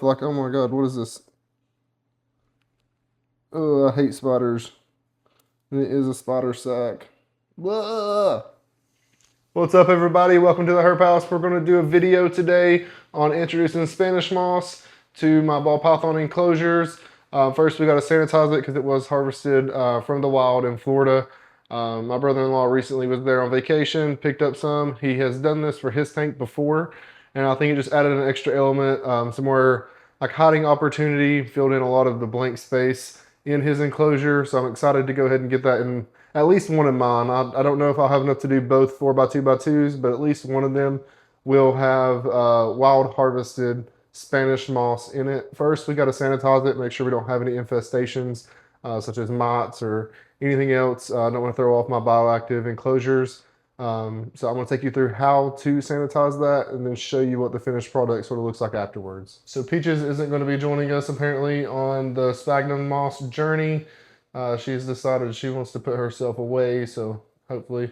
Like, oh my god, what is this? Oh, I hate spiders. And it is a spider sack. Blah! What's up, everybody? Welcome to the Herp House. We're going to do a video today on introducing Spanish moss to my ball python enclosures. First, we got to sanitize it because it was harvested from the wild in Florida. My brother-in-law recently was there on vacation, picked up some. He has done this for his tank before, and I think it just added an extra element, some more like hiding opportunity, filled in a lot of the blank space in his enclosure. So I'm excited to go ahead and get that in at least one of mine. I don't know if I'll have enough to do both 4x2x2s, but at least one of them will have wild harvested Spanish moss in it. First, we got to sanitize it, make sure we don't have any infestations such as mites or anything else. I don't want to throw off my bioactive enclosures. So I'm going to take you through how to sanitize that and then show you what the finished product sort of looks like afterwards. So Peaches isn't going to be joining us apparently on the sphagnum moss journey. She's decided she wants to put herself away, so hopefully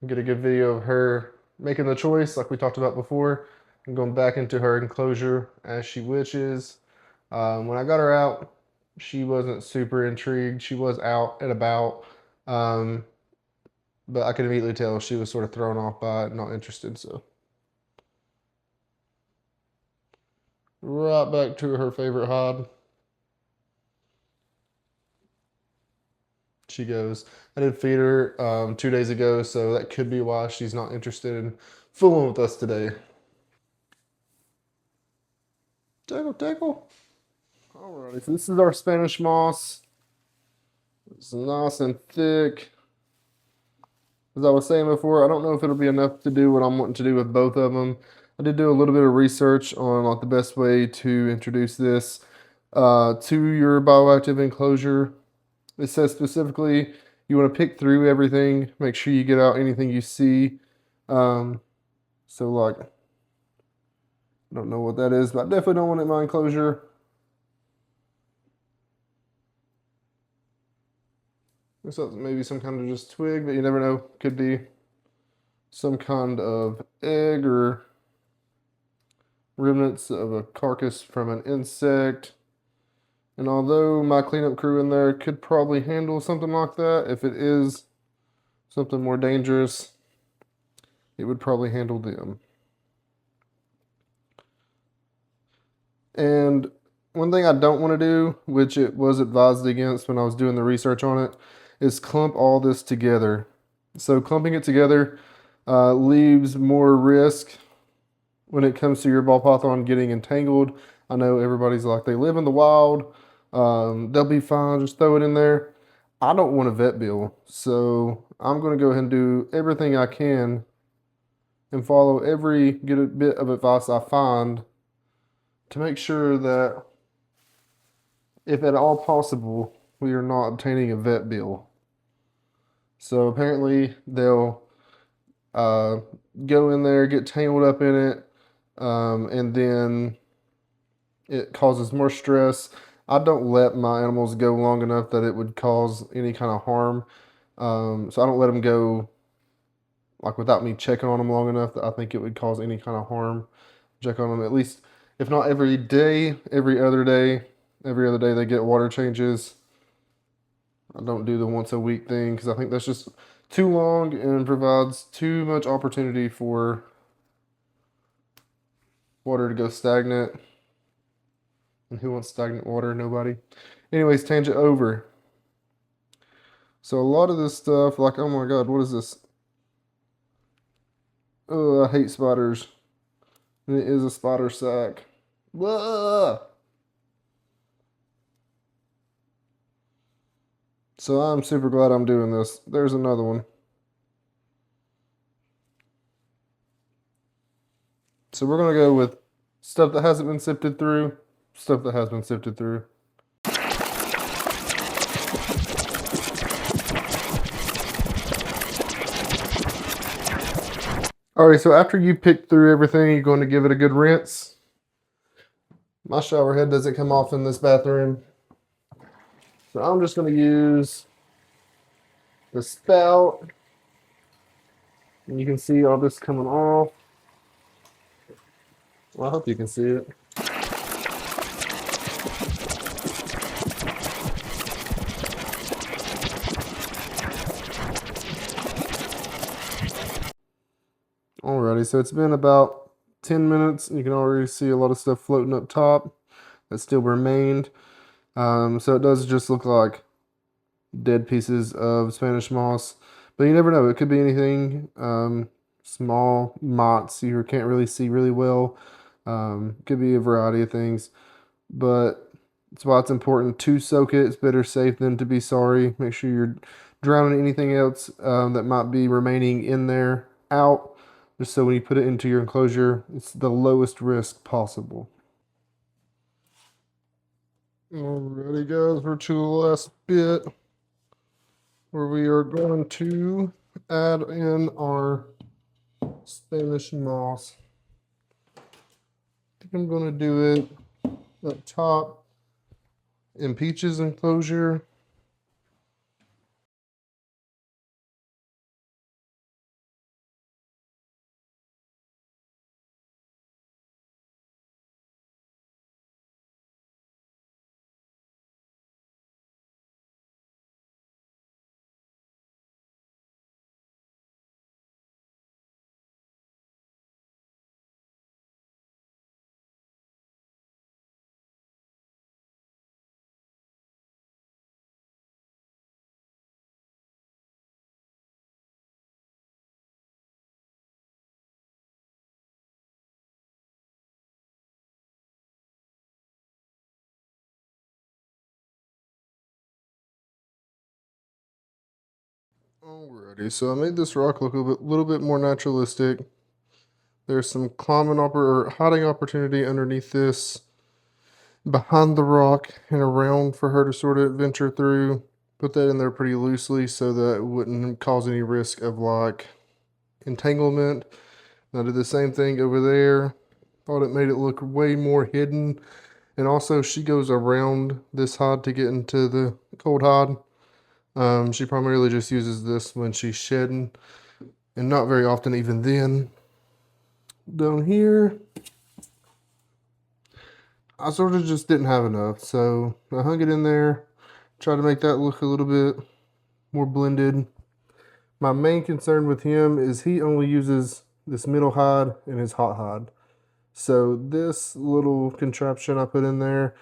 we'll get a good video of her making the choice like we talked about before and going back into her enclosure as she wishes. When I got her out, she wasn't super intrigued. She was out and about, but I could immediately tell she was sort of thrown off by it, not interested. So right back to her favorite hide. She goes. I did feed her 2 days ago, so that could be why she's not interested in fooling with us today. Tickle, tickle. Alrighty, so this is our Spanish moss. It's nice and thick. As I was saying before, I don't know if it'll be enough to do what I'm wanting to do with both of them. I did do a little bit of research on like the best way to introduce this to your bioactive enclosure. It says specifically you want to pick through everything, make sure you get out anything you see. So like, I don't know what that is, but I definitely don't want it in my enclosure. Looks like maybe some kind of just twig, but you never know. Could be some kind of egg or remnants of a carcass from an insect. And although my cleanup crew in there could probably handle something like that, if it is something more dangerous, it would probably handle them. And one thing I don't want to do, which it was advised against when I was doing the research on it, is clump all this together. So clumping it together leaves more risk when it comes to your ball python getting entangled. I know everybody's like, they live in the wild, they'll be fine, just throw it in there. I don't want a vet bill, so I'm going to go ahead and do everything I can and follow every good bit of advice I find to make sure that, if at all possible, we are not obtaining a vet bill. So apparently they'll go in there, get tangled up in it, and then it causes more stress. I don't let my animals go long enough that it would cause any kind of harm. So I don't let them go like without me checking on them long enough that I think it would cause any kind of harm. Check on them at least, if not every day, every other day. Every other day they get water changes. I don't do the once a week thing because I think that's just too long and provides too much opportunity for water to go stagnant. And who wants stagnant water? Nobody. Anyways, tangent over. So a lot of this stuff, like, oh my god, what is this? Oh, I hate spiders. And it is a spider sack. Blah! So I'm super glad I'm doing this. There's another one. So we're going to go with stuff that hasn't been sifted through, stuff that has been sifted through. Alright, so after you pick through everything, you're going to give it a good rinse. My shower head doesn't come off in this bathroom. So I'm just going to use the spout. And you can see all this coming off. Well, I hope you can see it. so it's been about 10 minutes. You can already see a lot of stuff floating up top that still remained. So it does just look like dead pieces of Spanish moss, but you never know. It could be anything. Small mott's you can't really see really well. Could be a variety of things, but that's why it's important to soak it. It's better safe than to be sorry. Make sure you're drowning anything else that might be remaining in there out, just so when you put it into your enclosure, it's the lowest risk possible. Alrighty guys, we're to the last bit where we are going to add in our Spanish moss. I think I'm going to do it up top in Peach's enclosure. Alrighty, so I made this rock look a little bit more naturalistic. There's some hiding opportunity underneath this, behind the rock and around for her to sort of venture through. Put that in there pretty loosely so that it wouldn't cause any risk of like entanglement. And I did the same thing over there. Thought it made it look way more hidden. And also she goes around this hide to get into the cold hide. She primarily just uses this when she's shedding, and not very often even then. Down here, I sort of just didn't have enough, so I hung it in there, tried to make that look a little bit more blended. My main concern with him is he only uses this middle hide and his hot hide. So this little contraption I put in there,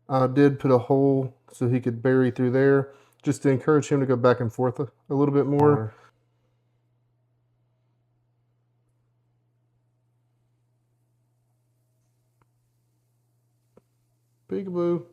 I did put a hole so he could bury through there, just to encourage him to go back and forth a little bit more. Peekaboo.